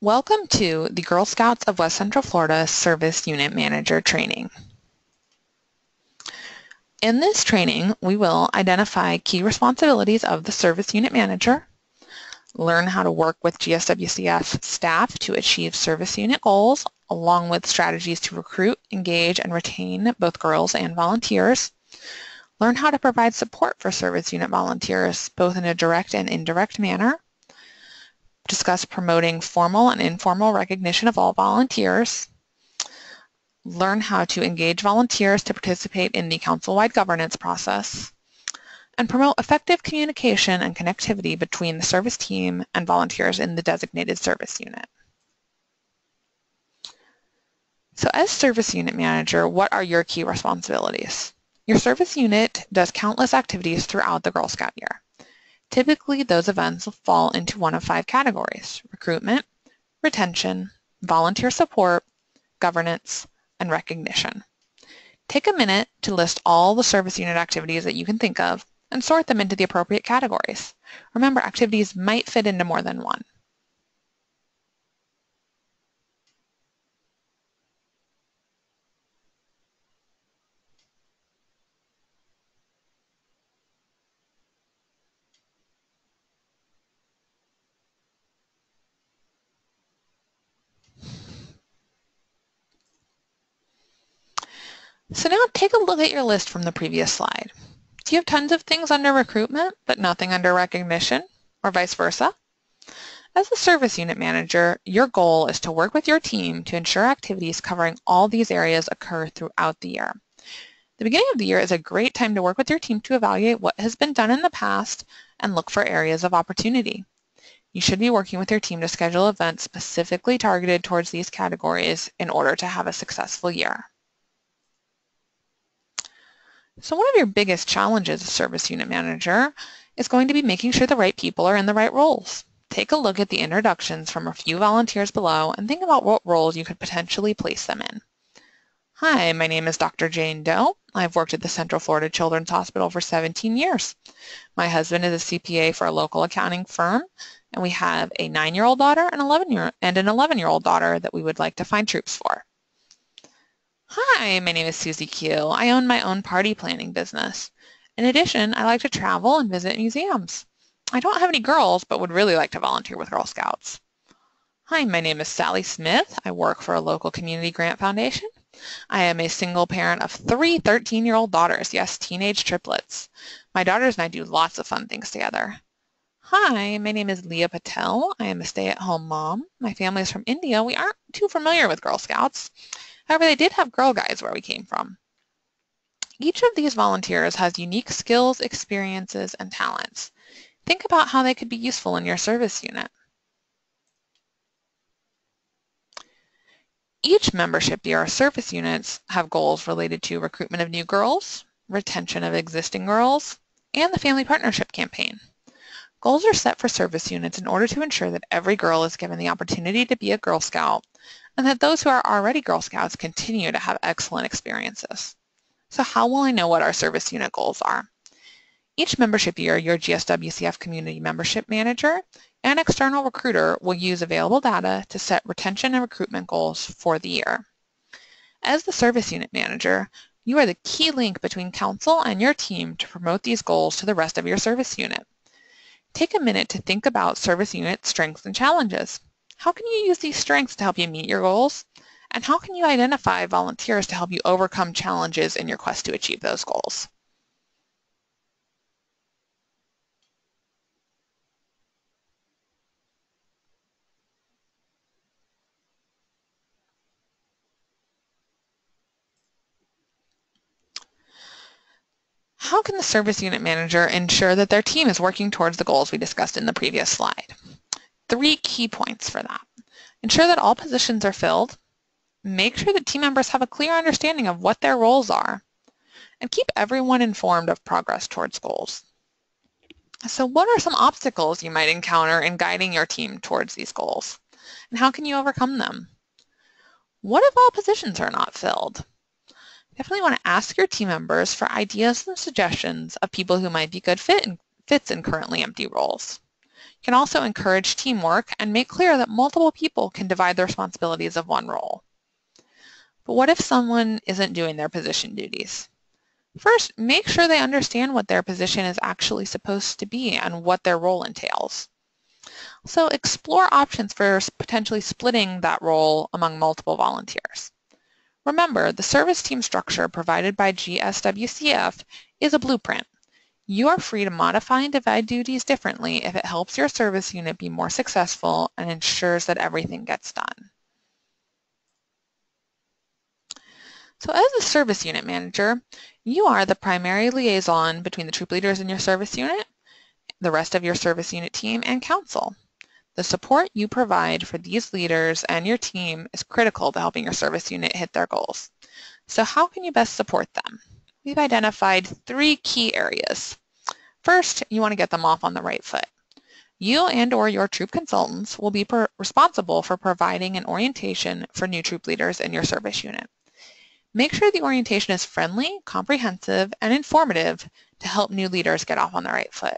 Welcome to the Girl Scouts of West Central Florida Service Unit Manager Training. In this training, we will identify key responsibilities of the Service Unit Manager, learn how to work with GSWCF staff to achieve service unit goals, along with strategies to recruit, engage, and retain both girls and volunteers, learn how to provide support for service unit volunteers, both in a direct and indirect manner, discuss promoting formal and informal recognition of all volunteers, learn how to engage volunteers to participate in the council-wide governance process, and promote effective communication and connectivity between the service team and volunteers in the designated service unit. So as service unit manager, what are your key responsibilities? Your service unit does countless activities throughout the Girl Scout year. Typically, those events will fall into one of 5 categories: recruitment, retention, volunteer support, governance, and recognition. Take a minute to list all the service unit activities that you can think of and sort them into the appropriate categories. Remember, activities might fit into more than one. So now take a look at your list from the previous slide. Do you have tons of things under recruitment, but nothing under recognition, or vice versa? As a service unit manager, your goal is to work with your team to ensure activities covering all these areas occur throughout the year. The beginning of the year is a great time to work with your team to evaluate what has been done in the past and look for areas of opportunity. You should be working with your team to schedule events specifically targeted towards these categories in order to have a successful year. So one of your biggest challenges as service unit manager is going to be making sure the right people are in the right roles. Take a look at the introductions from a few volunteers below and think about what roles you could potentially place them in. Hi, my name is Dr. Jane Doe. I've worked at the Central Florida Children's Hospital for 17 years. My husband is a CPA for a local accounting firm, and we have a 9-year-old daughter and an 11-year-old daughter that we would like to find troops for. Hi, my name is Susie Q. I own my own party planning business. In addition, I like to travel and visit museums. I don't have any girls, but would really like to volunteer with Girl Scouts. Hi, my name is Sally Smith. I work for a local community grant foundation. I am a single parent of 3 13-year-old daughters, yes, teenage triplets. My daughters and I do lots of fun things together. Hi, my name is Leah Patel. I am a stay-at-home mom. My family is from India. We aren't too familiar with Girl Scouts. However, they did have Girl Guides where we came from. Each of these volunteers has unique skills, experiences, and talents. Think about how they could be useful in your service unit. Each membership year, service units have goals related to recruitment of new girls, retention of existing girls, and the family partnership campaign. Goals are set for service units in order to ensure that every girl is given the opportunity to be a Girl Scout and that those who are already Girl Scouts continue to have excellent experiences. So how will I know what our service unit goals are? Each membership year, your GSWCF Community Membership Manager and external recruiter will use available data to set retention and recruitment goals for the year. As the service unit manager, you are the key link between council and your team to promote these goals to the rest of your service unit. Take a minute to think about service unit strengths and challenges. How can you use these strengths to help you meet your goals? And how can you identify volunteers to help you overcome challenges in your quest to achieve those goals? How can the service unit manager ensure that their team is working towards the goals we discussed in the previous slide? 3 key points for that. Ensure that all positions are filled. Make sure that team members have a clear understanding of what their roles are. And keep everyone informed of progress towards goals. So what are some obstacles you might encounter in guiding your team towards these goals? And how can you overcome them? What if all positions are not filled? Definitely want to ask your team members for ideas and suggestions of people who might be good fits in currently empty roles. You can also encourage teamwork and make clear that multiple people can divide the responsibilities of one role. But what if someone isn't doing their position duties? First, make sure they understand what their position is actually supposed to be and what their role entails. So explore options for potentially splitting that role among multiple volunteers. Remember, the service team structure provided by GSWCF is a blueprint. You are free to modify and divide duties differently if it helps your service unit be more successful and ensures that everything gets done. So as a service unit manager, you are the primary liaison between the troop leaders in your service unit, the rest of your service unit team, and council. The support you provide for these leaders and your team is critical to helping your service unit hit their goals. So how can you best support them? We've identified 3 key areas. First, you want to get them off on the right foot. You and/or your troop consultants will be responsible for providing an orientation for new troop leaders in your service unit. Make sure the orientation is friendly, comprehensive, and informative to help new leaders get off on the right foot.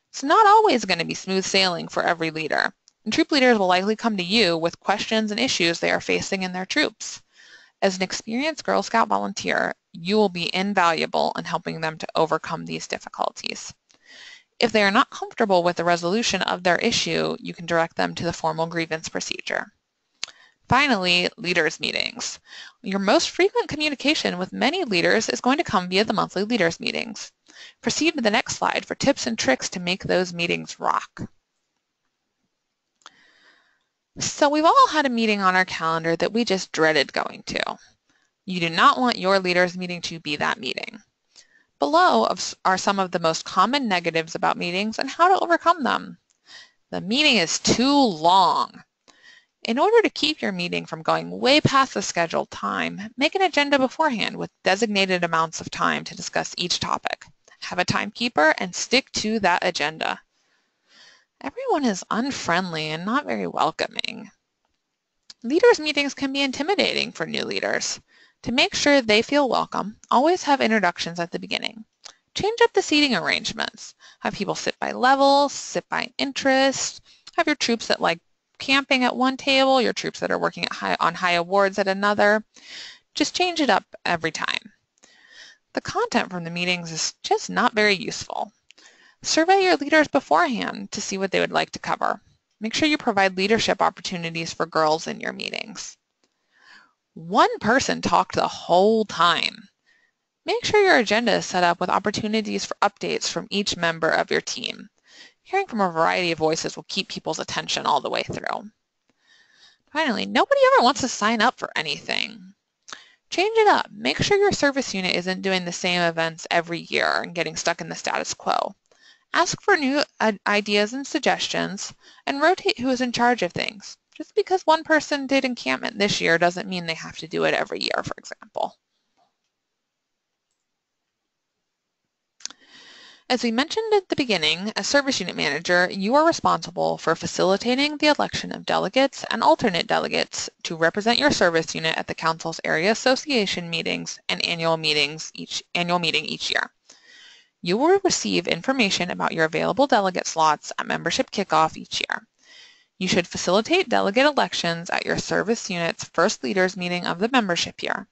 It's not always going to be smooth sailing for every leader, and troop leaders will likely come to you with questions and issues they are facing in their troops. As an experienced Girl Scout volunteer, you will be invaluable in helping them to overcome these difficulties. If they are not comfortable with the resolution of their issue, you can direct them to the formal grievance procedure. Finally, leaders meetings. Your most frequent communication with many leaders is going to come via the monthly leaders meetings. Proceed to the next slide for tips and tricks to make those meetings rock. So we've all had a meeting on our calendar that we just dreaded going to. You do not want your leaders meeting to be that meeting. Below are some of the most common negatives about meetings and how to overcome them. The meeting is too long. In order to keep your meeting from going way past the scheduled time, make an agenda beforehand with designated amounts of time to discuss each topic. Have a timekeeper and stick to that agenda. Everyone is unfriendly and not very welcoming. Leaders' meetings can be intimidating for new leaders. To make sure they feel welcome, always have introductions at the beginning. Change up the seating arrangements. Have people sit by level, sit by interest. Have your troops that like camping at one table, your troops that are working on high awards at another. Just change it up every time. The content from the meetings is just not very useful. Survey your leaders beforehand to see what they would like to cover. Make sure you provide leadership opportunities for girls in your meetings. One person talked the whole time. Make sure your agenda is set up with opportunities for updates from each member of your team. Hearing from a variety of voices will keep people's attention all the way through. Finally, nobody ever wants to sign up for anything. Change it up. Make sure your service unit isn't doing the same events every year and getting stuck in the status quo. Ask for new ideas and suggestions, and rotate who is in charge of things. Just because one person did encampment this year doesn't mean they have to do it every year, for example. As we mentioned at the beginning, as service unit manager, you are responsible for facilitating the election of delegates and alternate delegates to represent your service unit at the Council's area association meetings and annual meeting each year. You will receive information about your available delegate slots at membership kickoff each year. You should facilitate delegate elections at your service unit's first leaders meeting of the membership year.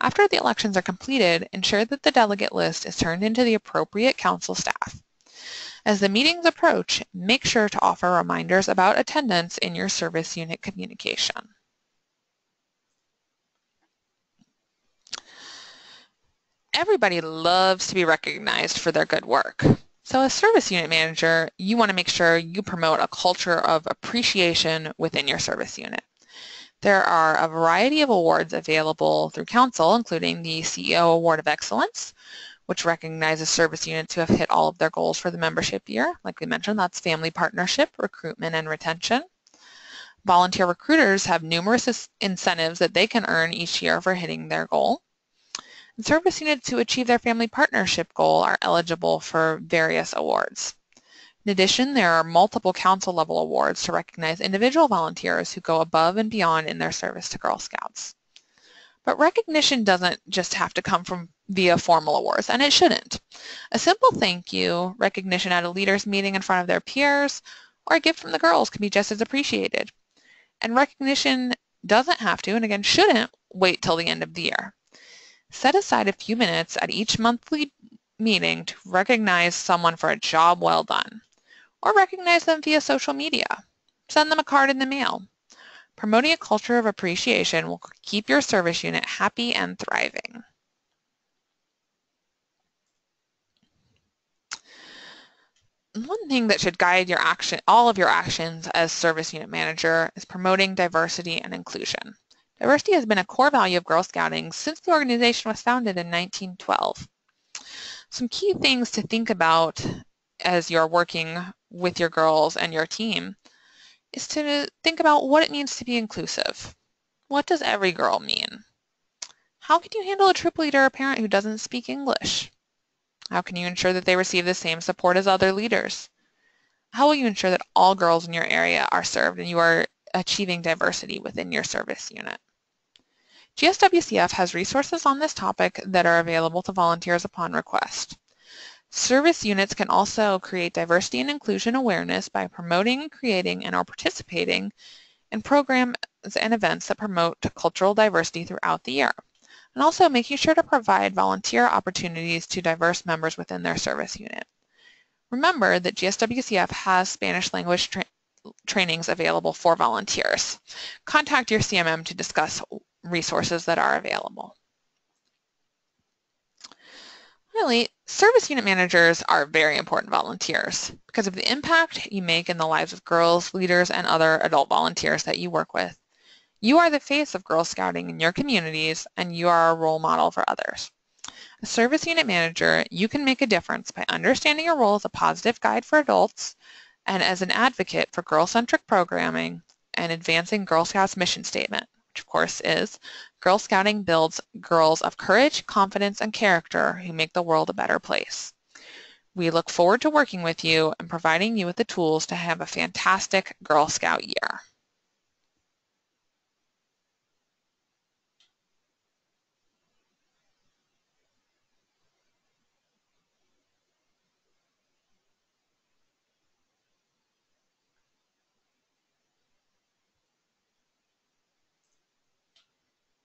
After the elections are completed, ensure that the delegate list is turned into the appropriate council staff. As the meetings approach, make sure to offer reminders about attendance in your service unit communication. Everybody loves to be recognized for their good work. So as service unit manager, you want to make sure you promote a culture of appreciation within your service unit. There are a variety of awards available through Council, including the CEO Award of Excellence, which recognizes service units who have hit all of their goals for the membership year. Like we mentioned, that's family partnership, recruitment, and retention. Volunteer recruiters have numerous incentives that they can earn each year for hitting their goal. And service units who achieve their family partnership goal are eligible for various awards. In addition, there are multiple council-level awards to recognize individual volunteers who go above and beyond in their service to Girl Scouts. But recognition doesn't just have to come from via formal awards, and it shouldn't. A simple thank you, recognition at a leaders meeting in front of their peers, or a gift from the girls can be just as appreciated. And recognition doesn't have to, and again shouldn't, wait till the end of the year. Set aside a few minutes at each monthly meeting to recognize someone for a job well done, or recognize them via social media. Send them a card in the mail. Promoting a culture of appreciation will keep your service unit happy and thriving. One thing that should guide all of your actions as service unit manager is promoting diversity and inclusion. Diversity has been a core value of Girl Scouting since the organization was founded in 1912. Some key things to think about as you're working with your girls and your team is to think about what it means to be inclusive. What does every girl mean? How can you handle a troop leader or parent who doesn't speak English? How can you ensure that they receive the same support as other leaders? How will you ensure that all girls in your area are served and you are achieving diversity within your service unit? GSWCF has resources on this topic that are available to volunteers upon request. Service units can also create diversity and inclusion awareness by promoting, creating, and/or participating in programs and events that promote cultural diversity throughout the year, and also making sure to provide volunteer opportunities to diverse members within their service unit. Remember that GSWCF has Spanish language trainings available for volunteers. Contact your CMM to discuss resources that are available. Really, service unit managers are very important volunteers because of the impact you make in the lives of girls, leaders, and other adult volunteers that you work with. You are the face of Girl Scouting in your communities, and you are a role model for others. As service unit manager, you can make a difference by understanding your role as a positive guide for adults and as an advocate for girl-centric programming and advancing Girl Scouts' mission statement, which of course is, Girl Scouting builds girls of courage, confidence, and character who make the world a better place. We look forward to working with you and providing you with the tools to have a fantastic Girl Scout year.